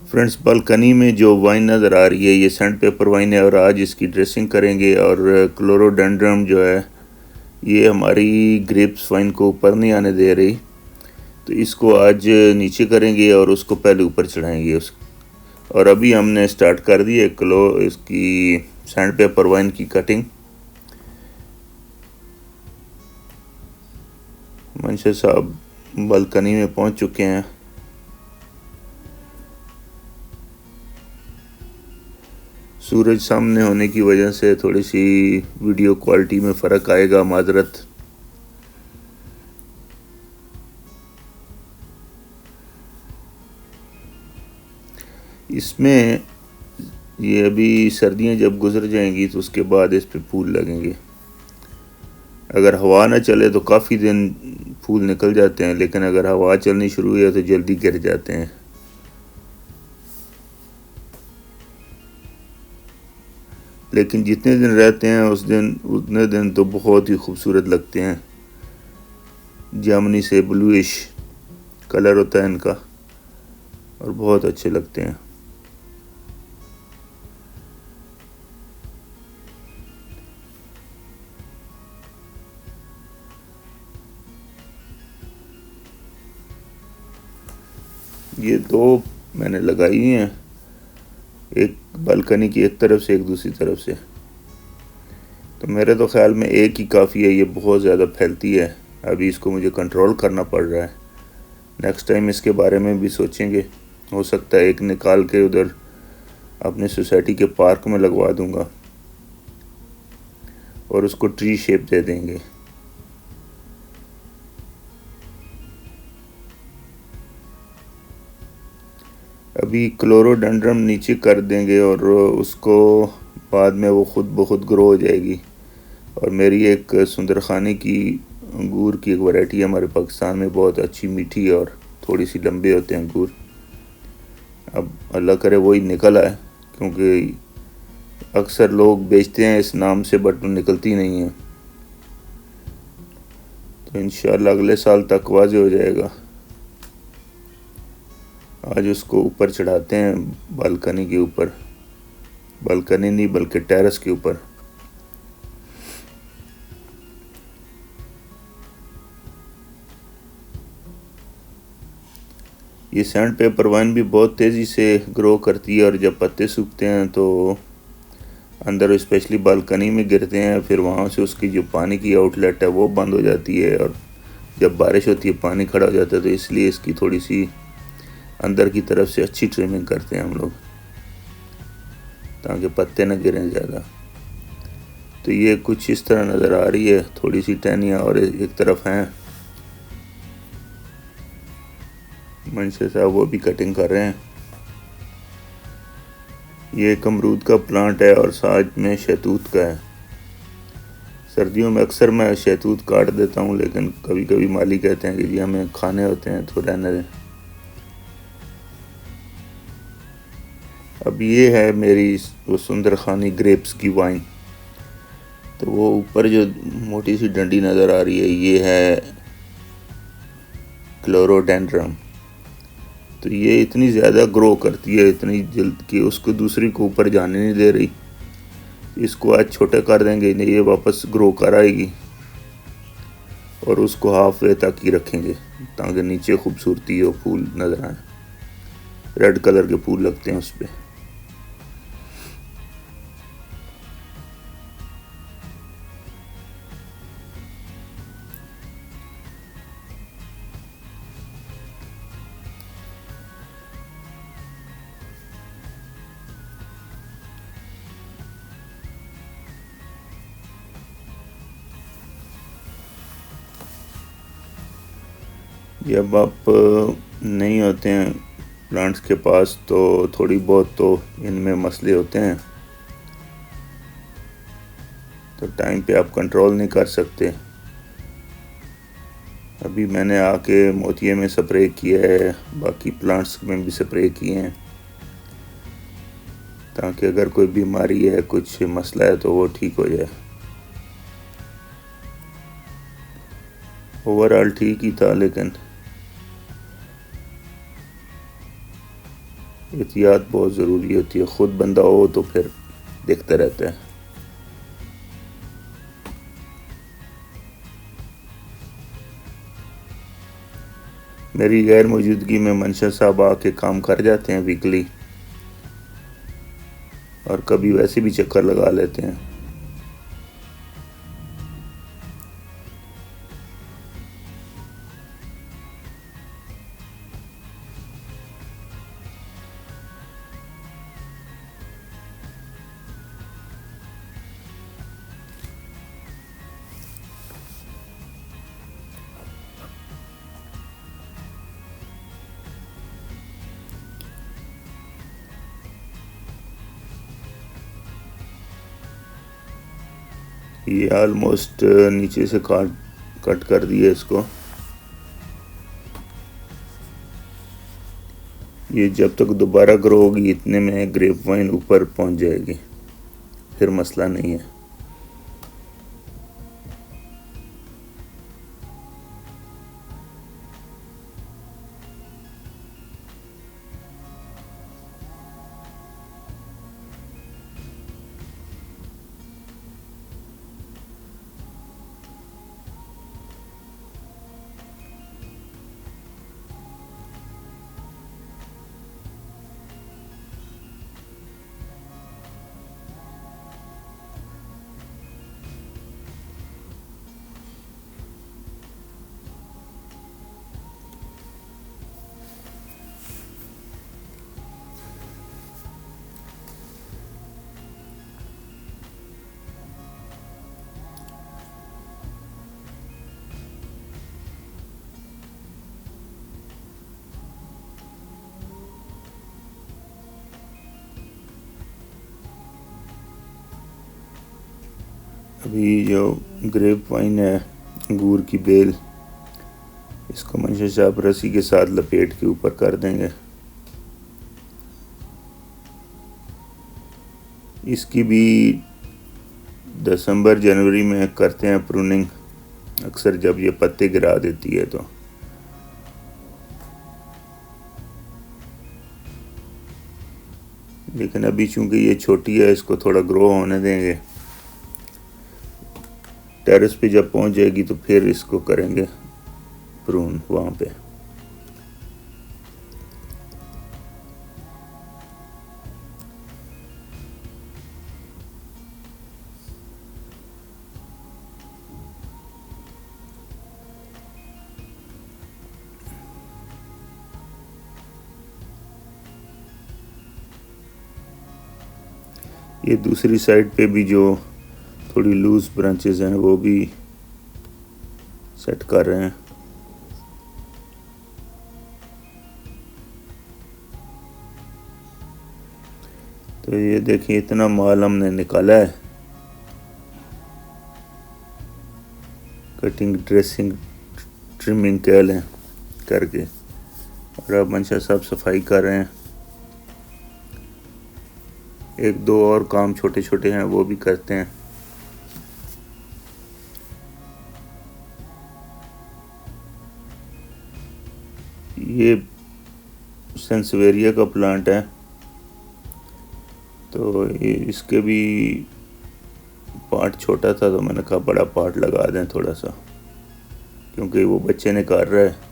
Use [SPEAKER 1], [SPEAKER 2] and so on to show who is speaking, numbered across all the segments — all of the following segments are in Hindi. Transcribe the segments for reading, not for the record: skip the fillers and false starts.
[SPEAKER 1] फ्रेंड्स, बालकनी में जो वाइन नज़र आ रही है ये सैंड पेपर वाइन है और आज इसकी ड्रेसिंग करेंगे। और क्लोरोडेंड्रम जो है ये हमारी ग्रेप्स वाइन को ऊपर नहीं आने दे रही, तो इसको आज नीचे करेंगे और उसको पहले ऊपर चढ़ाएंगे और अभी हमने स्टार्ट कर दी है इसकी सैंड पेपर वाइन की कटिंग। मंशा साहब बालकनी में पहुंच चुके हैं। सूरज सामने होने की वजह से थोड़ी सी वीडियो क्वालिटी में फ़र्क आएगा, माजरत। इसमें ये अभी सर्दियां जब गुजर जाएंगी तो उसके बाद इस पे फूल लगेंगे। अगर हवा ना चले तो काफ़ी दिन फूल निकल जाते हैं, लेकिन अगर हवा चलनी शुरू हुई है तो जल्दी गिर जाते हैं। लेकिन जितने दिन रहते हैं उतने दिन तो बहुत ही खूबसूरत लगते हैं। जामनी से ब्लूइश कलर होता है इनका और बहुत अच्छे लगते हैं। ये दो मैंने लगाई हैं, एक बालकनी की एक तरफ से, एक दूसरी तरफ से। तो मेरे तो ख्याल में एक ही काफ़ी है, ये बहुत ज़्यादा फैलती है। अभी इसको मुझे कंट्रोल करना पड़ रहा है। नेक्स्ट टाइम इसके बारे में भी सोचेंगे। हो सकता है एक निकाल के उधर अपने सोसाइटी के पार्क में लगवा दूंगा और उसको ट्री शेप दे देंगे। अभी क्लोरोडेंड्रम नीचे कर देंगे और उसको बाद में वो खुद ब खुद ग्रो हो जाएगी। और मेरी एक सुंदरखानी की अंगूर की एक वैरायटी है हमारे पाकिस्तान में, बहुत अच्छी मीठी और थोड़ी सी लंबे होते हैं अंगूर। अब अल्लाह करे वही निकल आए, क्योंकि अक्सर लोग बेचते हैं इस नाम से बट निकलती नहीं है। तो इंशाल्लाह अगले साल तक वाज़े हो जाएगा। आज उसको ऊपर चढ़ाते हैं, बालकनी के ऊपर। बालकनी नहीं बल्कि टेरेस के ऊपर। ये सैंड पेपर वाइन भी बहुत तेज़ी से ग्रो करती है और जब पत्ते सूखते हैं तो अंदर स्पेशली बालकनी में गिरते हैं, फिर वहाँ से उसकी जो पानी की आउटलेट है वो बंद हो जाती है और जब बारिश होती है पानी खड़ा हो जाता है। तो इसलिए इसकी थोड़ी सी अंदर की तरफ से अच्छी ट्रिमिंग करते हैं हम लोग, ताकि पत्ते न गिरें ज़्यादा। तो ये कुछ इस तरह नज़र आ रही है, थोड़ी सी टहनियाँ और एक तरफ हैं। मनशा साहब वो भी कटिंग कर रहे हैं। ये एक अमरूद का प्लांट है और साथ में शहतूत का है। सर्दियों में अक्सर मैं शहतूत काट देता हूँ, लेकिन कभी कभी माली कहते हैं कि जी हमें खाने होते हैं तो रहने दें। अब ये है मेरी वो सुंदरखानी ग्रेप्स की वाइन। तो वो ऊपर जो मोटी सी डंडी नज़र आ रही है ये है क्लोरोडेंड्रम। तो ये इतनी ज़्यादा ग्रो करती है, इतनी जल्द कि उसको दूसरी को ऊपर जाने नहीं दे रही। इसको आज छोटे कर देंगे, ये वापस ग्रो कर आएगी और उसको हाफ वे तक ही रखेंगे ताकि नीचे खूबसूरती हो, फूल नज़र आए। रेड कलर के फूल लगते हैं उस पर। जब आप नहीं होते हैं प्लांट्स के पास तो थोड़ी बहुत तो इनमें मसले होते हैं, तो टाइम पे आप कंट्रोल नहीं कर सकते। अभी मैंने आके मोतिये में स्प्रे किया है, बाकी प्लांट्स में भी स्प्रे किए हैं, ताकि अगर कोई बीमारी है, कुछ मसला है तो वो ठीक हो जाए। ओवरऑल ठीक ही था, लेकिन एहतियात बहुत ज़रूरी होती है। ख़ुद बंदा हो तो फिर देखता रहता है। मेरी गैर मौजूदगी में मंशा साहब आके काम कर जाते हैं वीकली, और कभी वैसे भी चक्कर लगा लेते हैं। ये ऑलमोस्ट नीचे से कट कर दिए इसको। ये जब तक दोबारा ग्रो होगी इतने में ग्रेप वाइन ऊपर पहुंच जाएगी, फिर मसला नहीं है। अभी जो ग्रेप वाइन है, अंगूर की बेल, इसको मंशा साहब रस्सी के साथ लपेट के ऊपर कर देंगे। इसकी भी दिसंबर जनवरी में करते हैं प्रूनिंग, अक्सर जब ये पत्ते गिरा देती है तो। लेकिन अभी चूंकि ये छोटी है, इसको थोड़ा ग्रो होने देंगे। टेरेस पे जब पहुंच जाएगी तो फिर इसको करेंगे प्रून वहाँ पे। ये दूसरी साइड पे भी जो थोड़ी लूज ब्रांचेस हैं वो भी सेट कर रहे हैं। तो ये देखिए इतना माल हमने निकाला है कटिंग, ड्रेसिंग, ट्रिमिंग कह लें करके, और अब मंशा साहब सफाई कर रहे हैं। एक दो और काम छोटे छोटे हैं वो भी करते हैं। ये सेंसवेरिया का प्लांट है, तो इसके भी पार्ट छोटा था तो मैंने कहा बड़ा पार्ट लगा दें थोड़ा सा, क्योंकि वो बच्चे ने कर रहा है।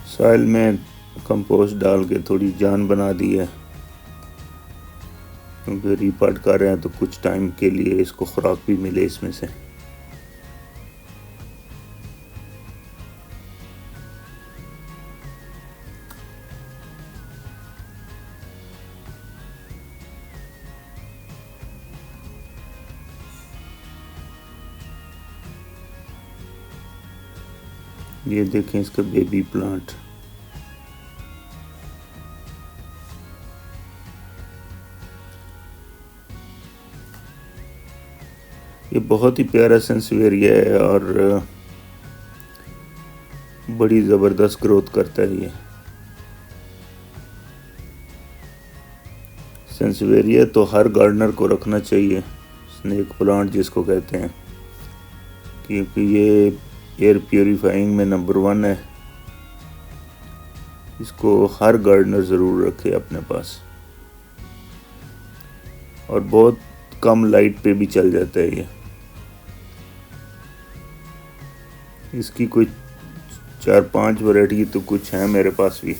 [SPEAKER 1] सॉइल में कंपोस्ट डाल के थोड़ी जान बना दी है, क्योंकि रीपार्ट कर रहे हैं तो कुछ टाइम के लिए इसको खुराक भी मिले इसमें से। ये देखें इसका बेबी प्लांट। ये बहुत ही प्यारा सेंसवेरिया है और बड़ी ज़बरदस्त ग्रोथ करता है। ये सेंसवेरिया तो हर गार्डनर को रखना चाहिए, स्नेक प्लांट जिसको कहते हैं, क्योंकि ये एयर प्योरीफाइंग में नंबर 1 है। इसको हर गार्डनर ज़रूर रखे अपने पास, और बहुत कम लाइट पे भी चल जाता है ये। इसकी कोई 4-5 वैरायटी तो कुछ है मेरे पास भी।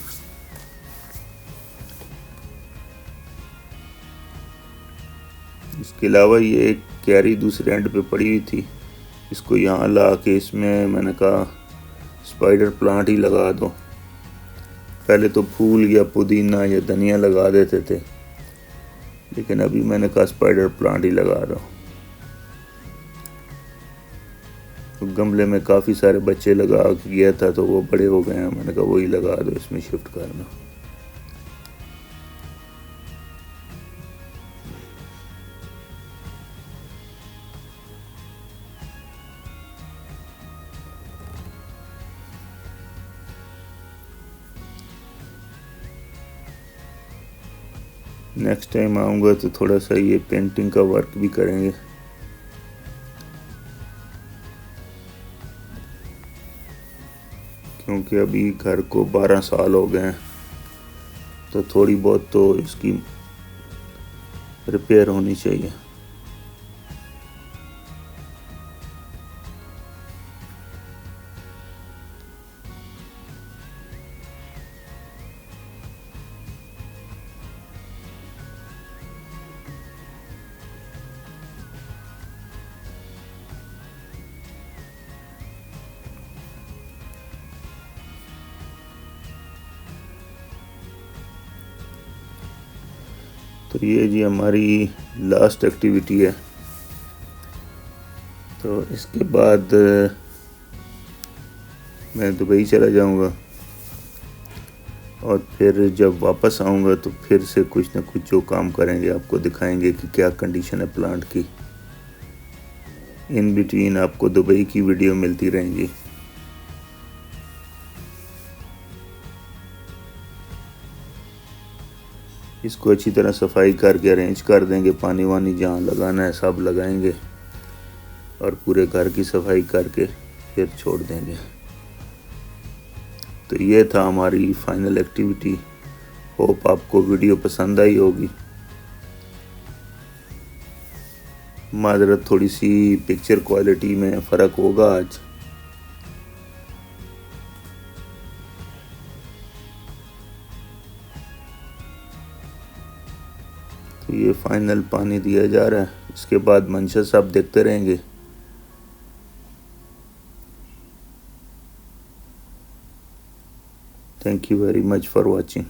[SPEAKER 1] इसके अलावा ये एक क्यारी दूसरे एंड पे पड़ी हुई थी, इसको यहाँ ला के इसमें मैंने कहा स्पाइडर प्लांट ही लगा दो। पहले तो फूल या पुदीना या धनिया लगा देते थे, लेकिन अभी मैंने कहा स्पाइडर प्लांट ही लगा दो। तो गमले में काफ़ी सारे बच्चे लगा के गया था, तो वो बड़े हो गए हैं, मैंने कहा वही लगा दो, इसमें शिफ्ट करना। नेक्स्ट टाइम आऊँगा तो थोड़ा सा ये पेंटिंग का वर्क भी करेंगे। क्योंकि अभी घर को 12 साल हो गए हैं, तो थोड़ी बहुत तो इसकी रिपेयर होनी चाहिए। तो ये जी हमारी लास्ट एक्टिविटी है। तो इसके बाद मैं दुबई चला जाऊंगा, और फिर जब वापस आऊंगा तो फिर से कुछ ना कुछ जो काम करेंगे आपको दिखाएंगे कि क्या कंडीशन है प्लांट की। इन बिटवीन आपको दुबई की वीडियो मिलती रहेंगी। इसको अच्छी तरह सफाई करके अरेंज कर देंगे, पानी वानी जहाँ लगाना है सब लगाएंगे, और पूरे घर की सफाई करके फिर छोड़ देंगे। तो ये था हमारी फाइनल एक्टिविटी। होप आपको वीडियो पसंद आई होगी। माजरत थोड़ी सी पिक्चर क्वालिटी में फ़र्क होगा आज। तो ये फाइनल पानी दिया जा रहा है, इसके बाद मंशा साहब देखते रहेंगे। Thank you very much for watching.